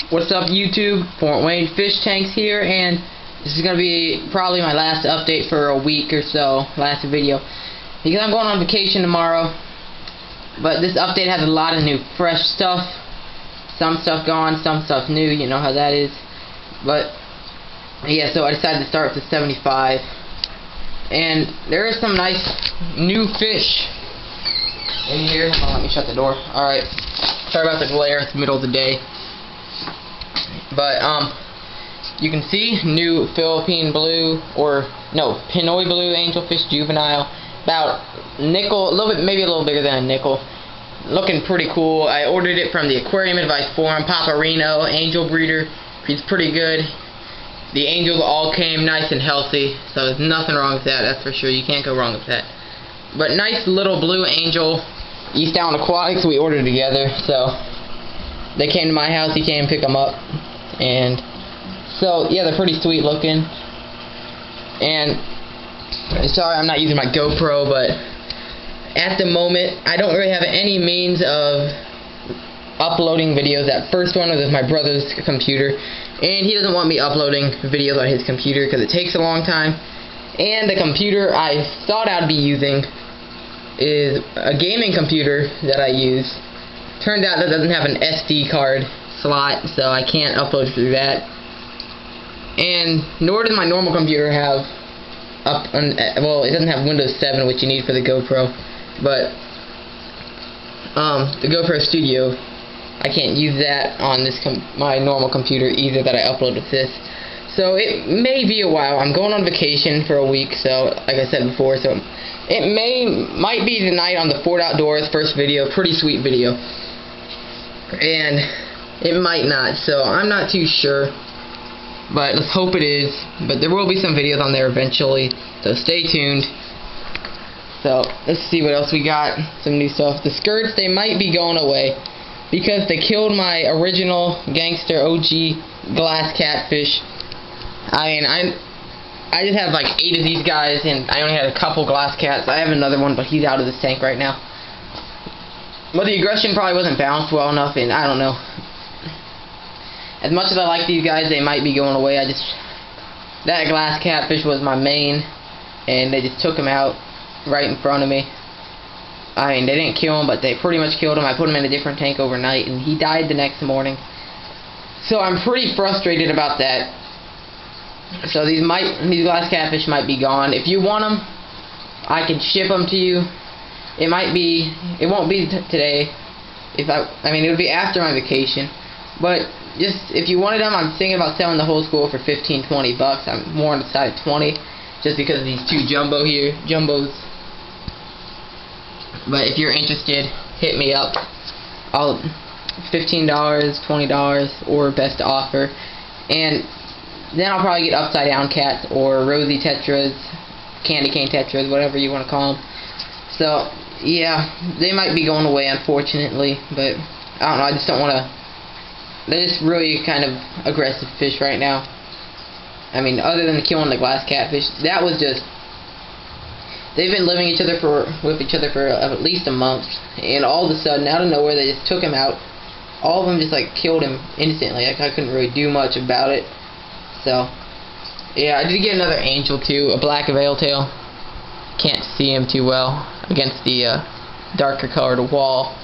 What's up, YouTube? Fort Wayne Fish Tanks here, and this is going to be probably my last update for a week or so, last video, because I'm going on vacation tomorrow. But this update has a lot of new, fresh stuff. Some stuff gone, some stuff new, you know how that is. But, yeah, so I decided to start with the 75. And there is some nice new fish in here. Hold on, let me shut the door. Alright, sorry about the glare, it's the middle of the day. But, you can see new Philippine blue, or, no, Pinoy blue angelfish juvenile, about nickel, a little bit, maybe a little bigger than a nickel. Looking pretty cool. I ordered it from the Aquarium Advice Forum, Paparino, angel breeder. He's pretty good. The angels all came nice and healthy, so there's nothing wrong with that, that's for sure. You can't go wrong with that. But nice little blue angel, East Down Aquatics, we ordered together, so they came to my house, he came and picked them up. And so, yeah, they're pretty sweet looking. And sorry I'm not using my GoPro, but at the moment I don't really have any means of uploading videos. That first one was with my brother's computer, and he doesn't want me uploading videos on his computer because it takes a long time. And the computer I thought I'd be using is a gaming computer that I use. Turns out that doesn't have an SD card slot, so I can't upload through that. And nor does my normal computer have well, it doesn't have Windows 7, which you need for the GoPro, but the GoPro Studio, I can't use that on this my normal computer either that I upload with this. So it may be a while. I'm going on vacation for a week, so like I said before, so it might be tonight on the Fort Outdoors first video, pretty sweet video, and it might not, so I'm not too sure, but let's hope it is. But there will be some videos on there eventually, so stay tuned. So let's see what else we got. Some new stuff. The skirts, they might be going away because they killed my original gangster OG glass catfish. I mean, I just have like 8 of these guys, and I only had a couple glass cats. I have another one, but he's out of this tank right now. But the aggression probably wasn't balanced well enough, and I don't know. As much as I like these guys, they might be going away. That glass catfish was my main, and they just took him out right in front of me. I mean, they didn't kill him, but they pretty much killed him. I put him in a different tank overnight, and he died the next morning. So I'm pretty frustrated about that. So these glass catfish might be gone. If you want them, I can ship them to you. It won't be today. I mean, it would be after my vacation. But just, if you wanted them, I'm thinking about selling the whole school for 15, 20 bucks. I'm more on the side of 20, just because of these two jumbos. But if you're interested, hit me up. $15, $20, or best offer. And then I'll probably get upside down cats, or rosy tetras, candy cane tetras, whatever you want to call them. So, yeah, they might be going away, unfortunately, but I don't know, I just don't want to. They're just really kind of aggressive fish right now. I mean, other than killing the glass catfish, that was just, they've been living with each other for at least a month, and all of a sudden, out of nowhere, they just took him out. All of them just like killed him instantly. Like, I couldn't really do much about it. So, yeah, I did get another angel too, a black veiltail. Can't see him too well against the darker colored wall.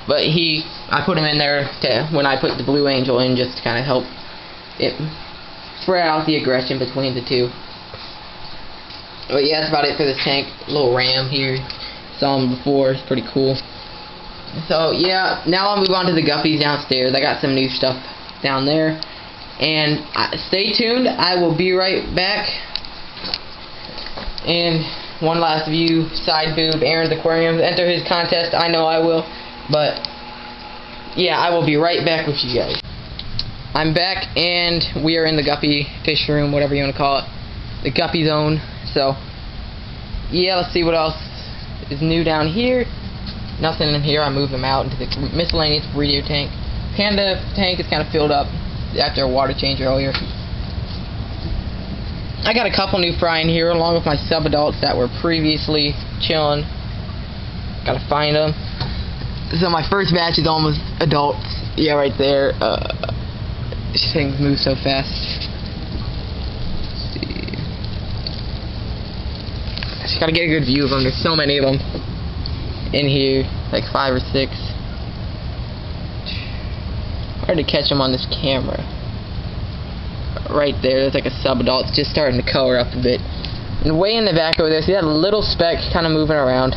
But I put him in there when I put the blue angel in, just to kind of help it spread out the aggression between the two. But yeah, that's about it for this tank. Little ram here. Saw him before. It's pretty cool. So yeah, now I'll move on to the guppies downstairs. I got some new stuff down there. And stay tuned. I will be right back. And one last view, side boob, Aaron's Aquarium. Enter his contest. I know I will. But, yeah, I will be right back with you guys. I'm back, and we are in the Guppy fish room, whatever you want to call it. The Guppy zone. So, yeah, let's see what else is new down here. Nothing in here. I moved them out into the miscellaneous breeder tank. Panda tank is kind of filled up after a water change earlier. I got a couple new fry in here, along with my sub-adults that were previously chilling. Gotta find them. So my first batch is almost adults. Yeah, right there. These things move so fast. Let's see. Just gotta get a good view of them. There's so many of them in here, like 5 or 6. Hard to catch them on this camera. Right there, there's like a sub-adult. It's just starting to color up a bit. And way in the back over there, see that little speck kind of moving around?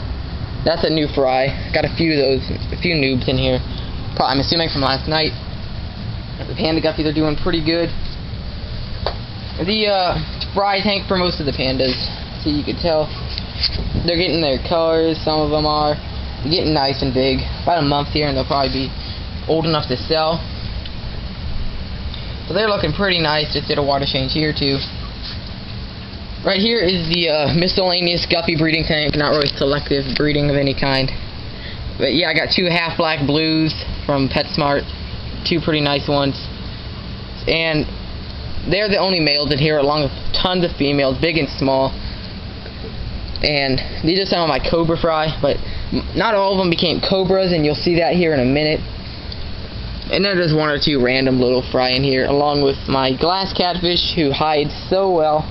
That's a new fry. Got a few of those, a few noobs in here. I'm assuming from last night. The panda guppies are doing pretty good. The fry tank for most of the pandas, so you can tell they're getting their colors. Some of them are getting nice and big. About a month here, and they'll probably be old enough to sell. So they're looking pretty nice. Just did a water change here too. Right here is the miscellaneous guppy breeding tank. Not really selective breeding of any kind. But yeah, I got 2 half black blues from PetSmart. 2 pretty nice ones. And they're the only males in here, along with tons of females, big and small. And these are some of my cobra fry, but not all of them became cobras, and you'll see that here in a minute. And then there's 1 or 2 random little fry in here, along with my glass catfish, who hides so well.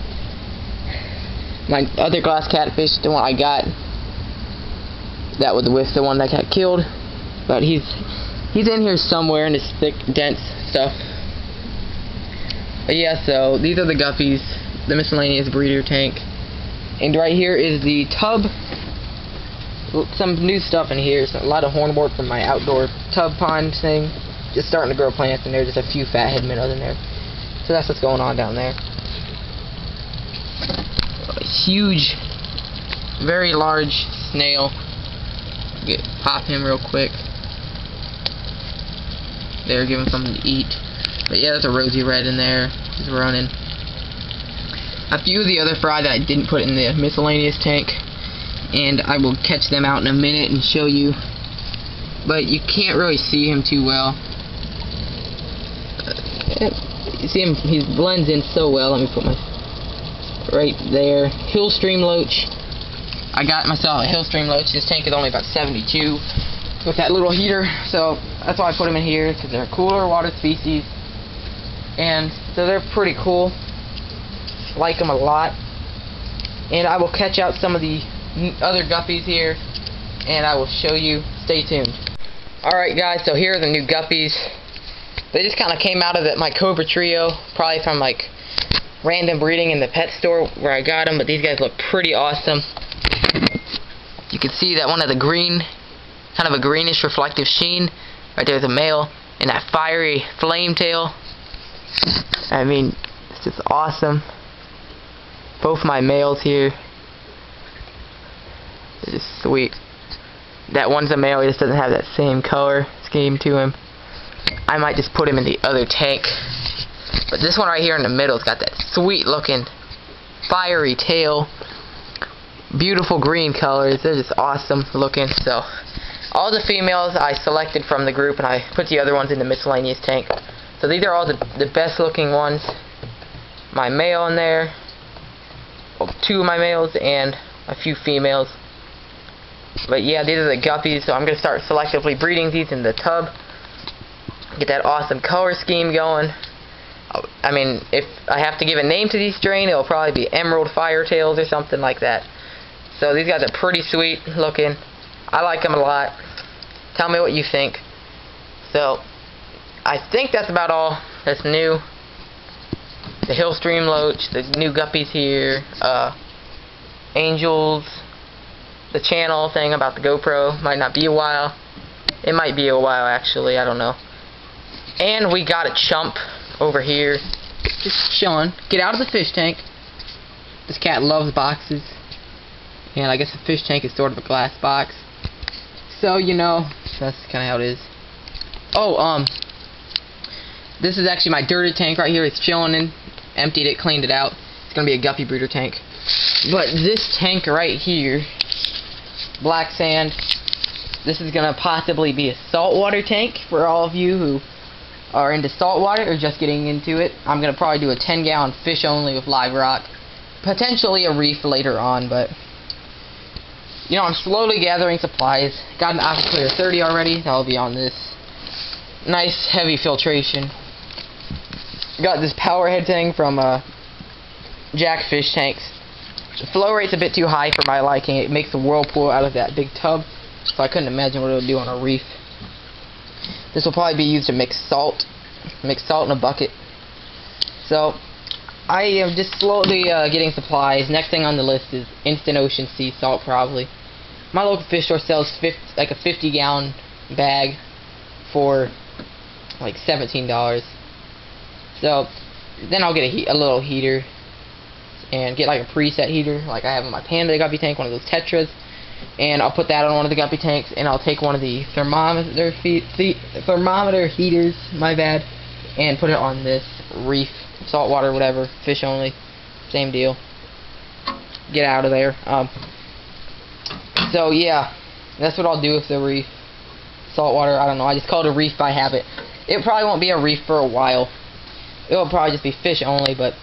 My other glass catfish, the one I got, that was with the one that got killed, but he's in here somewhere in this thick, dense stuff. But yeah, so these are the guppies, the miscellaneous breeder tank. And right here is the tub. Some new stuff in here. So a lot of hornwort from my outdoor tub pond thing. Just starting to grow plants in there. Just a few fathead minnows in there. So that's what's going on down there. A huge, very large snail. Pop him real quick. There, give him something to eat. But yeah, there's a rosy red in there. He's running. A few of the other fry that I didn't put in the miscellaneous tank, and I will catch them out in a minute and show you. But you can't really see him too well. You see him, he blends in so well. Let me put my right there. Hillstream loach. I got myself a Hillstream loach. This tank is only about 72 with that little heater, so that's why I put them in here, because they're a cooler water species, and so they're pretty cool. Like them a lot. And I will catch out some of the other guppies here, and I will show you. Stay tuned. Alright guys, so here are the new guppies. They just kind of came out of my Cobra trio, probably from like random breeding in the pet store where I got them, but these guys look pretty awesome. You can see that one of the green, kind of a greenish reflective sheen. Right there's a male, and that fiery flame tail. I mean, it's just awesome. Both my males here. They're just sweet. That one's a male, he just doesn't have that same color scheme to him. I might just put him in the other tank. But this one right here in the middle's got that sweet looking fiery tail. Beautiful green colors. They're just awesome looking. So all the females I selected from the group, and I put the other ones in the miscellaneous tank. So these are all the best looking ones. My male in there. Well, 2 of my males and a few females. But yeah, these are the guppies, so I'm going to start selectively breeding these in the tub. Get that awesome color scheme going. I mean, if I have to give a name to these strain, it'll probably be Emerald Firetails or something like that. So these guys are pretty sweet looking. I like them a lot. Tell me what you think. So, I think that's about all that's new. The Hillstream loach, the new guppies here, angels, the channel thing about the GoPro, might not be a while. It might be a while actually, I don't know. And we got a chump over here, just chilling. Get out of the fish tank. This cat loves boxes, and I guess the fish tank is sort of a glass box. So, you know, that's kind of how it is. Oh, this is actually my dirted tank right here. It's chilling in. Emptied it, cleaned it out. It's going to be a guppy breeder tank. But this tank right here, black sand, this is going to possibly be a saltwater tank for all of you who are into saltwater or just getting into it. I'm going to probably do a 10-gallon fish only with live rock. Potentially a reef later on, but you know, I'm slowly gathering supplies. Got an Aquaclear 30 already. That'll be on this. Nice heavy filtration. got this power head thing from Jack Fish Tanks. The flow rate's a bit too high for my liking. It makes a whirlpool out of that big tub, so I couldn't imagine what it would do on a reef. This will probably be used to mix salt in a bucket. So I am just slowly getting supplies. Next thing on the list is instant ocean sea salt, probably. My local fish store sells like a 50-gallon bag for like $17. So then I'll get a little heater and get like a preset heater like I have in my Panda Guppy tank, one of those Tetras, and I'll put that on one of the Guppy tanks, and I'll take one of the thermometer heaters, and put it on this reef, saltwater, whatever, fish only, same deal. Get out of there. So yeah, that's what I'll do with the reef, saltwater. I don't know, I just call it a reef by habit. It probably won't be a reef for a while. It'll probably just be fish only, but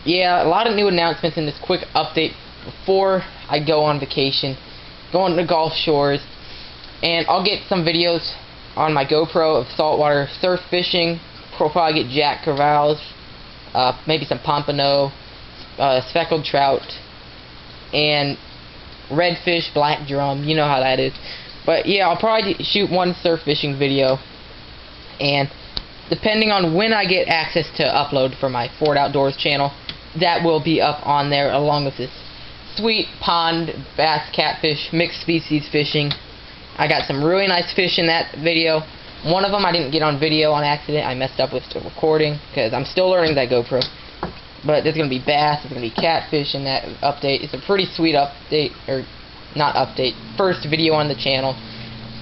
yeah, a lot of new announcements in this quick update before I go on vacation, going to Gulf shores, and I'll get some videos on my GoPro of saltwater surf fishing. I'll probably get jack crevalles, maybe some pompano, speckled trout, and redfish, black drum. You know how that is. But yeah, I'll probably shoot one surf fishing video, and depending on when I get access to upload for my Ford Outdoors channel, that will be up on there along with this sweet pond bass, catfish, mixed species fishing. I got some really nice fish in that video. One of them I didn't get on video on accident. I messed up with the recording because I'm still learning that GoPro. But there's going to be bass, there's going to be catfish in that update. It's a pretty sweet update, or not update, first video on the channel.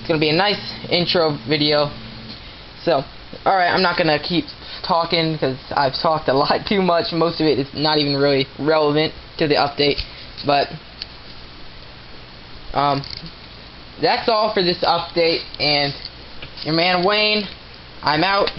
It's going to be a nice intro video. So, alright, I'm not going to keep talking because I've talked a lot too much. Most of it is not even really relevant to the update. But, that's all for this update. And your man Wayne, I'm out.